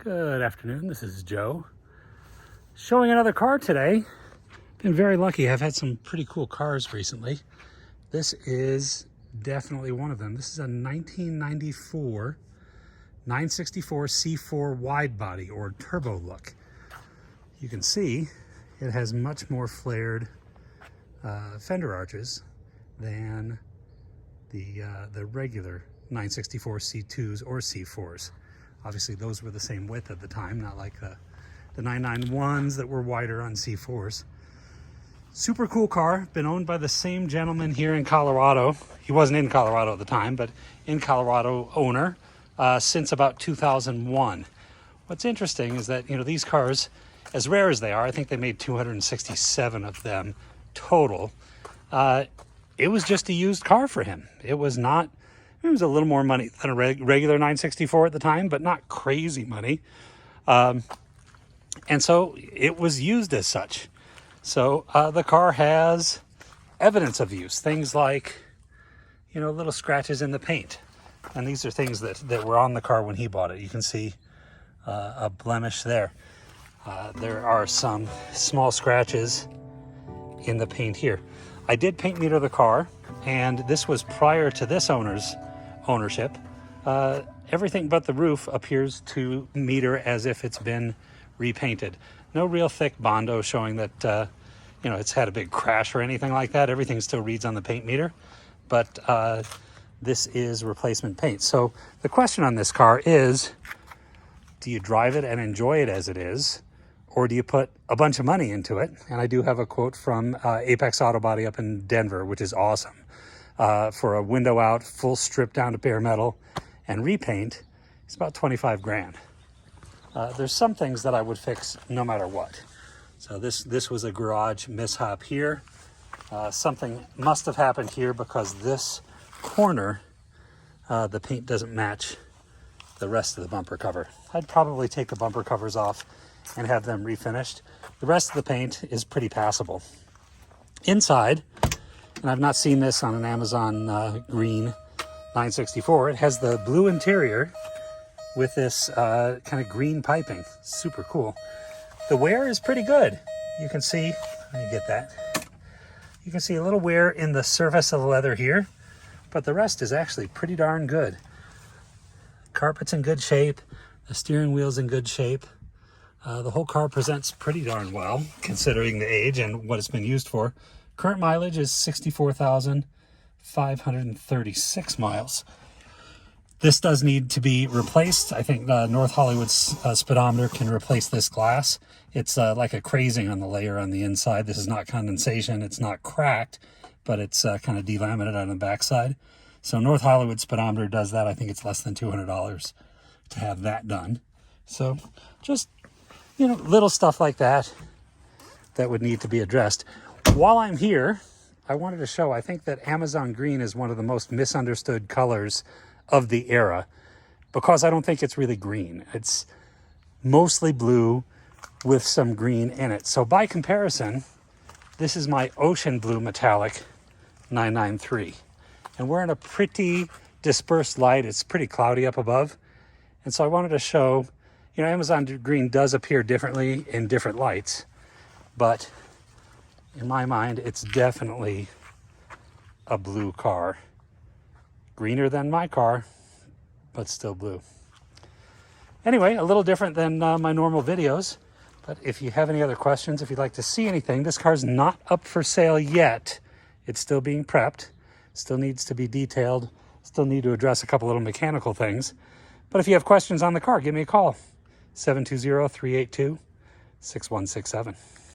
Good afternoon, this is Joe. Showing another car today. Been very lucky, I've had some pretty cool cars recently. This is definitely one of them. This is a 1994 964 C4 wide body or turbo look. You can see it has much more flared fender arches than the regular 964 C2s or C4s. Obviously those were the same width at the time, not like the 991s that were wider on C4s. Super cool car, been owned by the same gentleman here in Colorado. He wasn't in Colorado at the time, but in Colorado owner since about 2001. What's interesting is that, these cars, as rare as they are, I think they made 267 of them total. It was just a used car for him. It was a little more money than a regular 964 at the time, but not crazy money. And so it was used as such. So the car has evidence of use, things like, little scratches in the paint. And these are things that were on the car when he bought it. You can see a blemish there. There are some small scratches in the paint here. I did paint meter the car, and this was prior to this owner's ownership. Everything but the roof appears to meter as if it's been repainted. No real thick Bondo showing that it's had a big crash or anything like that. Everything still reads on the paint meter, but this is replacement paint. So the question on this car is, do you drive it and enjoy it as it is, or do you put a bunch of money into it? And I do have a quote from Apex Auto Body up in Denver, which is awesome. For a window out, full strip down to bare metal and repaint, it's about 25 grand. There's some things that I would fix no matter what. So this was a garage mishap here. Something must have happened here because this corner, the paint doesn't match the rest of the bumper cover. I'd probably take the bumper covers off and have them refinished. The rest of the paint is pretty passable. Inside, and I've not seen this on an Amazon green 964, it has the blue interior with this kind of green piping. Super cool. The wear is pretty good. You can see, let me get that. You can see a little wear in the surface of the leather here, but the rest is actually pretty darn good. Carpet's in good shape. The steering wheel's in good shape. The whole car presents pretty darn well, considering the age and what it's been used for. Current mileage is 64,536 miles. This does need to be replaced. I think North Hollywood's speedometer can replace this glass. It's like a crazing on the layer on the inside. This is not condensation. It's not cracked, but it's kind of delaminated on the backside. So North Hollywood speedometer does that. I think it's less than $200 to have that done. So just, little stuff like that would need to be addressed. While I'm here, I wanted to show, I think that Amazon green is one of the most misunderstood colors of the era because I don't think it's really green. It's mostly blue with some green in it. So by comparison, this is my ocean blue metallic 993. And we're in a pretty dispersed light. It's pretty cloudy up above. And so I wanted to show, Amazon green does appear differently in different lights, but in my mind, it's definitely a blue car. Greener than my car, but still blue. Anyway, a little different than my normal videos, but if you have any other questions, if you'd like to see anything, this car's not up for sale yet. It's still being prepped, still needs to be detailed, still need to address a couple little mechanical things. But if you have questions on the car, give me a call, 720-382-6167.